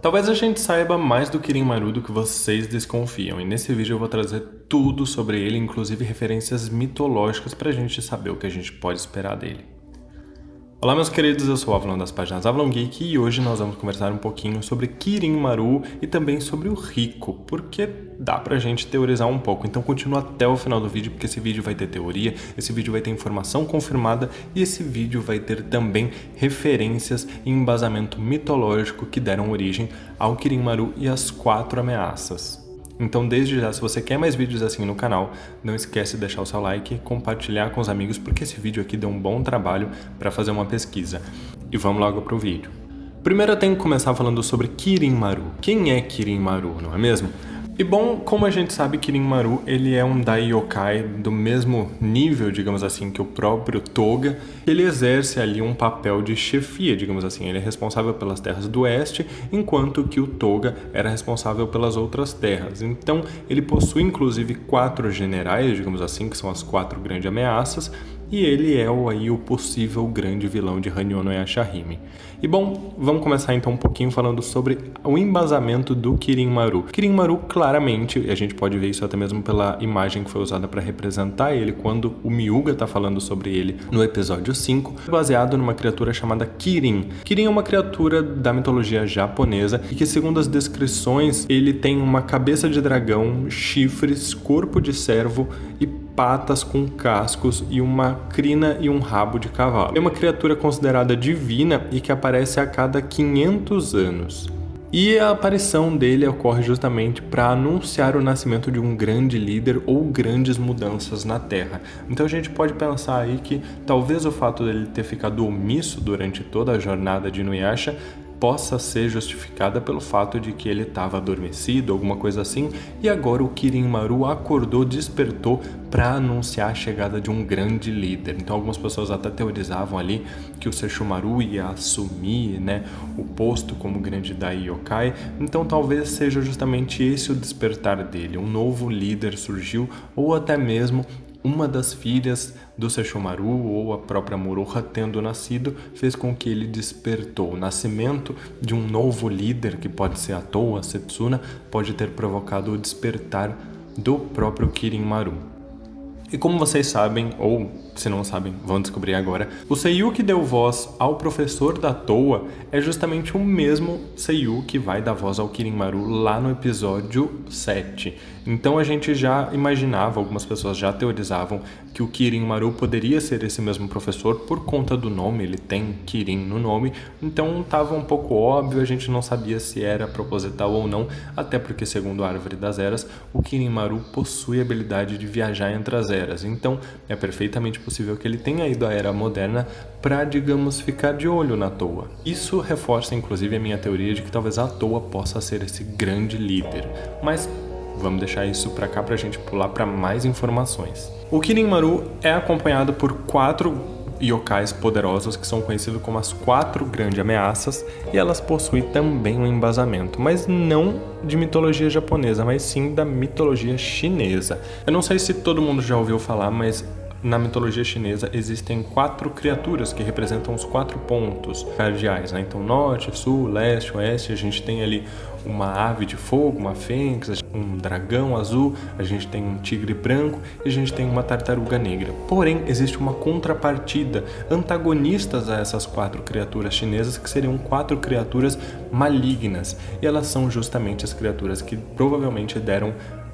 Talvez a gente saiba mais do Kirin-Maru do que vocês desconfiam, e nesse vídeo eu vou trazer tudo sobre ele, inclusive referências mitológicas pra gente saber o que a gente pode esperar dele. Olá meus queridos, eu sou o Avalon das páginas Avalon Geek e hoje nós vamos conversar um pouquinho sobre Kirin-Maru e também sobre o Rico, porque dá pra gente teorizar um pouco, então continua até o final do vídeo porque esse vídeo vai ter teoria, esse vídeo vai ter informação confirmada e esse vídeo vai ter também referências e embasamento mitológico que deram origem ao Kirin-Maru e às 4 ameaças. Então desde já, se você quer mais vídeos assim no canal, não esquece de deixar o seu like e compartilhar com os amigos, porque esse vídeo aqui deu um bom trabalho para fazer uma pesquisa. E vamos logo pro vídeo. Primeiro eu tenho que começar falando sobre Kirin-Maru. Quem é Kirin-Maru, não é mesmo? E bom, como a gente sabe, Kirin-Maru ele é um Dai Yokai do mesmo nível, digamos assim, que o próprio Toga. Ele exerce ali um papel de chefia, digamos assim. Ele é responsável pelas terras do oeste, enquanto que o Toga era responsável pelas outras terras. Então, ele possui inclusive 4 generais, digamos assim, que são as 4 grandes ameaças, e ele é o possível grande vilão de Hanyo no Yashahime. E bom, vamos começar então um pouquinho falando sobre o embasamento do Kirin-Maru. Kirin-Maru, claramente, e a gente pode ver isso até mesmo pela imagem que foi usada para representar ele quando o Myuga está falando sobre ele no episódio 5, baseado numa criatura chamada Kirin. Kirin é uma criatura da mitologia japonesa e que, segundo as descrições, ele tem uma cabeça de dragão, chifres, corpo de cervo e patas com cascos e uma crina e um rabo de cavalo. É uma criatura considerada divina e que aparece a cada 500 anos. E a aparição dele ocorre justamente para anunciar o nascimento de um grande líder ou grandes mudanças na Terra. Então a gente pode pensar aí que talvez o fato dele ter ficado omisso durante toda a jornada de Inuyasha possa ser justificada pelo fato de que ele estava adormecido, alguma coisa assim, e agora o Kirin-Maru acordou, despertou para anunciar a chegada de um grande líder. Então algumas pessoas até teorizavam ali que o Sesshomaru ia assumir, o posto como grande Dai Yokai, então talvez seja justamente esse o despertar dele, um novo líder surgiu, ou até mesmo uma das filhas do Sesshomaru ou a própria Moroha tendo nascido fez com que ele despertou. O nascimento de um novo líder, que pode ser a Toa, a Setsuna, pode ter provocado o despertar do próprio Kirin-Maru. E como vocês sabem, ou se não sabem, vão descobrir agora, o Seiyu que deu voz ao professor da Toa é justamente o mesmo Seiyu que vai dar voz ao Kirin-Maru lá no episódio 7. Então a gente já imaginava, algumas pessoas já teorizavam que o Kirin-Maru poderia ser esse mesmo professor por conta do nome, ele tem Kirin no nome, então estava um pouco óbvio, a gente não sabia se era proposital ou não, até porque segundo a Árvore das Eras, o Kirin-Maru possui a habilidade de viajar entre as eras, então é perfeitamente possível que ele tenha ido à Era Moderna para, digamos, ficar de olho na Toa. Isso reforça inclusive a minha teoria de que talvez a Toa possa ser esse grande líder, mas vamos deixar isso para cá para a gente pular para mais informações. O Kirin-Maru é acompanhado por 4 yokais poderosos que são conhecidos como as 4 grandes ameaças e elas possuem também um embasamento, mas não de mitologia japonesa, mas sim da mitologia chinesa. Eu não sei se todo mundo já ouviu falar, mas na mitologia chinesa existem 4 criaturas que representam os 4 pontos cardeais, Então norte, sul, leste, oeste, a gente tem ali uma ave de fogo, uma fênix, um dragão azul, a gente tem um tigre branco e a gente tem uma tartaruga negra. Porém, existe uma contrapartida, antagonistas a essas 4 criaturas chinesas, que seriam 4 criaturas malignas. E elas são justamente as criaturas que provavelmente deram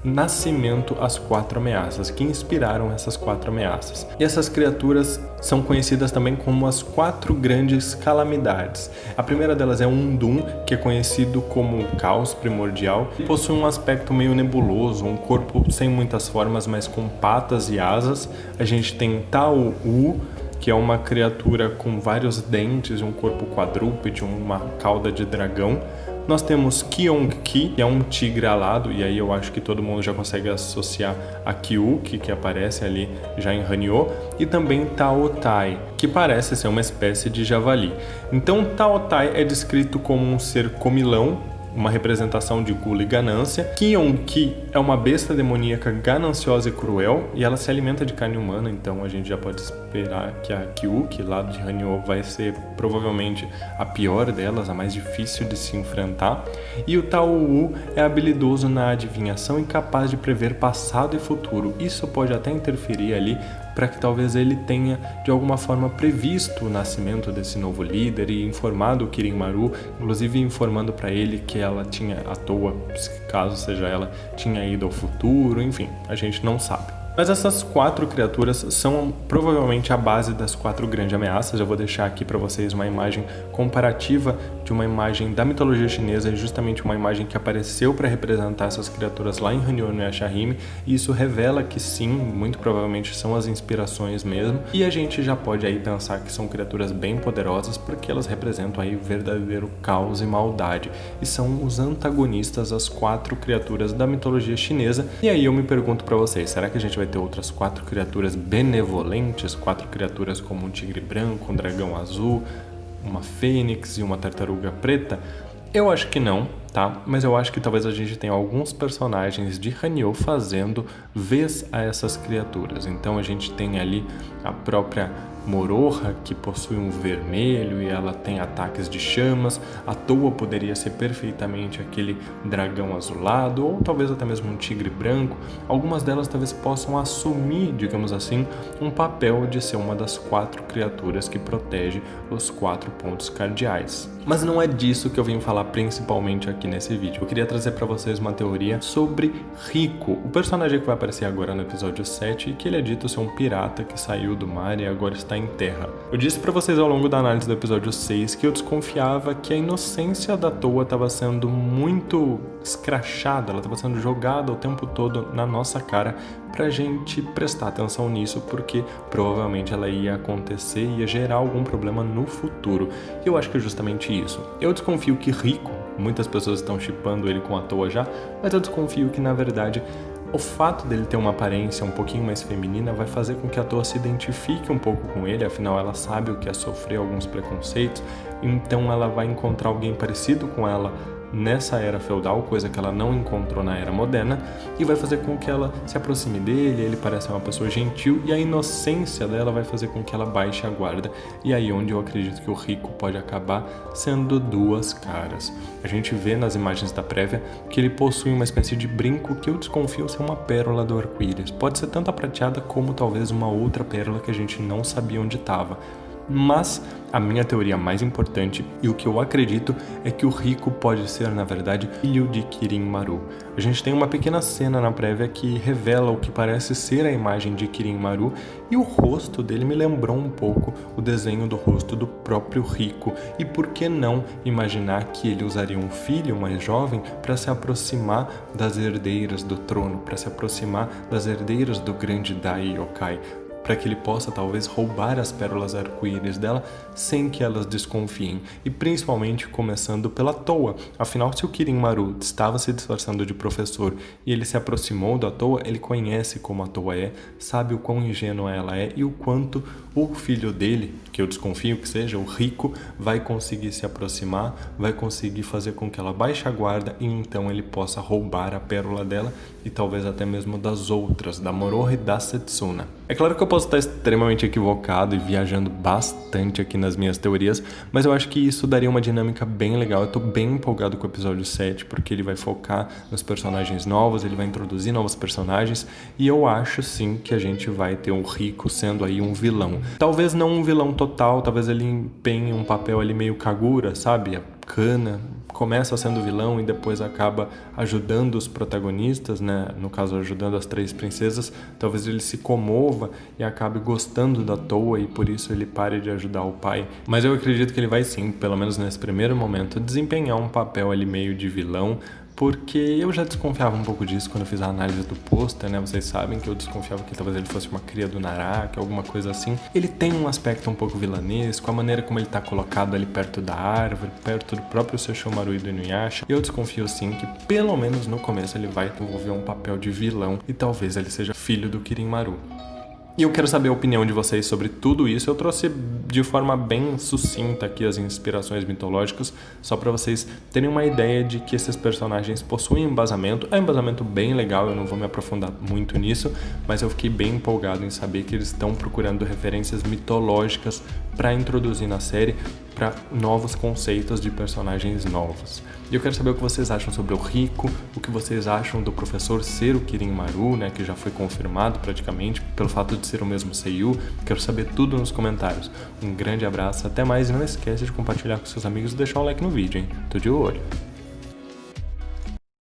nascimento às 4 ameaças, que inspiraram essas 4 ameaças. E essas criaturas são conhecidas também como as 4 grandes calamidades. A primeira delas é Undun, que é conhecido como o caos primordial, e possui um aspecto meio nebuloso, um corpo sem muitas formas, mas com patas e asas. A gente tem Tao-U, que é uma criatura com vários dentes, um corpo quadrúpede, uma cauda de dragão. Nós temos Kyong-Ki, que é um tigre alado, e aí eu acho que todo mundo já consegue associar a Kyuki, que aparece ali já em Hanyo, e também Taotai, que parece ser uma espécie de javali. Então Taotai é descrito como um ser comilão, uma representação de gula e ganância. Kion, que é uma besta demoníaca gananciosa e cruel, e ela se alimenta de carne humana, então a gente já pode esperar que a Kyuki, lá de Hanyo, vai ser provavelmente a pior delas, a mais difícil de se enfrentar. E o Tao-U é habilidoso na adivinhação e capaz de prever passado e futuro. Isso pode até interferir ali para que talvez ele tenha de alguma forma previsto o nascimento desse novo líder e informado o Kirin-Maru, inclusive informando para ele que ela tinha à toa, caso seja ela, tinha ido ao futuro, enfim, a gente não sabe. Mas essas 4 criaturas são provavelmente a base das 4 grandes ameaças. Eu vou deixar aqui para vocês uma imagem comparativa de uma imagem da mitologia chinesa, justamente uma imagem que apareceu para representar essas criaturas lá em Hanyo no Yashahime, e isso revela que sim, muito provavelmente são as inspirações mesmo, e a gente já pode aí pensar que são criaturas bem poderosas porque elas representam aí verdadeiro caos e maldade, e são os antagonistas às 4 criaturas da mitologia chinesa. E aí eu me pergunto para vocês, será que a gente vai ter outras 4 criaturas benevolentes, 4 criaturas como um tigre branco, um dragão azul, uma fênix e uma tartaruga preta? Eu acho que não, tá? Mas eu acho que talvez a gente tenha alguns personagens de Hanyo fazendo vez a essas criaturas. Então a gente tem ali a própria Moroha, que possui um vermelho e ela tem ataques de chamas. A Toa poderia ser perfeitamente aquele dragão azulado, ou talvez até mesmo um tigre branco. Algumas delas talvez possam assumir, digamos assim, um papel de ser uma das 4 criaturas que protege os 4 pontos cardeais. Mas não é disso que eu vim falar principalmente aqui nesse vídeo. Eu queria trazer para vocês uma teoria sobre Rico, o personagem que vai aparecer agora no episódio 7, e que ele é dito ser um pirata que saiu do mar e agora está em terra. Eu disse para vocês ao longo da análise do episódio 6 que eu desconfiava que a inocência da Toa estava sendo muito escrachada, ela estava sendo jogada o tempo todo na nossa cara pra gente prestar atenção nisso, porque provavelmente ela ia acontecer e ia gerar algum problema no futuro. E eu acho que é justamente isso. Eu desconfio que Rico, muitas pessoas estão shippando ele com a Toa já, mas eu desconfio que na verdade o fato dele ter uma aparência um pouquinho mais feminina vai fazer com que a Toa se identifique um pouco com ele, afinal ela sabe o que é sofrer alguns preconceitos, então ela vai encontrar alguém parecido com ela nessa era feudal, coisa que ela não encontrou na era moderna, e vai fazer com que ela se aproxime dele. Ele parece uma pessoa gentil e a inocência dela vai fazer com que ela baixe a guarda, e aí onde eu acredito que o Rico pode acabar sendo 2 caras. A gente vê nas imagens da prévia que ele possui uma espécie de brinco que eu desconfio ser uma pérola do arco-íris. Pode ser tanto a prateada como talvez uma outra pérola que a gente não sabia onde estava. Mas a minha teoria mais importante e o que eu acredito é que o Rico pode ser, na verdade, filho de Kirin-Maru. A gente tem uma pequena cena na prévia que revela o que parece ser a imagem de Kirin-Maru, e o rosto dele me lembrou um pouco o desenho do rosto do próprio Rico. E por que não imaginar que ele usaria um filho mais jovem para se aproximar das herdeiras do trono, para se aproximar das herdeiras do grande Dai Yokai, para que ele possa talvez roubar as pérolas arco-íris dela sem que elas desconfiem, e principalmente começando pela Toa. Afinal, se o Kirin-Maru estava se disfarçando de professor e ele se aproximou da Toa, ele conhece como a Toa é, sabe o quão ingênua ela é e o quanto o filho dele, que eu desconfio que seja o Rico, vai conseguir se aproximar, vai conseguir fazer com que ela baixe a guarda e então ele possa roubar a pérola dela e talvez até mesmo das outras, da Moroha e da Setsuna. É claro que eu posso estar extremamente equivocado e viajando bastante aqui nas minhas teorias, mas eu acho que isso daria uma dinâmica bem legal. Eu tô bem empolgado com o episódio 7, porque ele vai focar nos personagens novos, ele vai introduzir novos personagens, e eu acho sim que a gente vai ter um Rico sendo aí um vilão. Talvez não um vilão total, talvez ele empenhe um papel ali meio Kagura, sabe? A Kana começa sendo vilão e depois acaba ajudando os protagonistas, né? No caso, ajudando as 3 princesas. Talvez ele se comova e acabe gostando da Toa e por isso ele pare de ajudar o pai. Mas eu acredito que ele vai sim, pelo menos nesse primeiro momento, desempenhar um papel ali meio de vilão, porque eu já desconfiava um pouco disso quando eu fiz a análise do pôster, né? Vocês sabem que eu desconfiava que talvez ele fosse uma cria do Naraka, alguma coisa assim. Ele tem um aspecto um pouco vilanesco, a maneira como ele tá colocado ali perto da árvore, perto do próprio Sesshomaru e do Inuyasha. Eu desconfio sim que pelo menos no começo ele vai desenvolver um papel de vilão e talvez ele seja filho do Kirin-Maru. E eu quero saber a opinião de vocês sobre tudo isso. Eu trouxe de forma bem sucinta aqui as inspirações mitológicas, só para vocês terem uma ideia de que esses personagens possuem embasamento. É um embasamento bem legal, eu não vou me aprofundar muito nisso, mas eu fiquei bem empolgado em saber que eles estão procurando referências mitológicas para introduzir na série, para novos conceitos de personagens novos. E eu quero saber o que vocês acham sobre o Rico, o que vocês acham do professor ser o Kirin Maru, né, que já foi confirmado praticamente pelo fato de ser o mesmo Seiyu. Quero saber tudo nos comentários. Um grande abraço, até mais e não esquece de compartilhar com seus amigos e deixar um like no vídeo, hein? Tô de olho.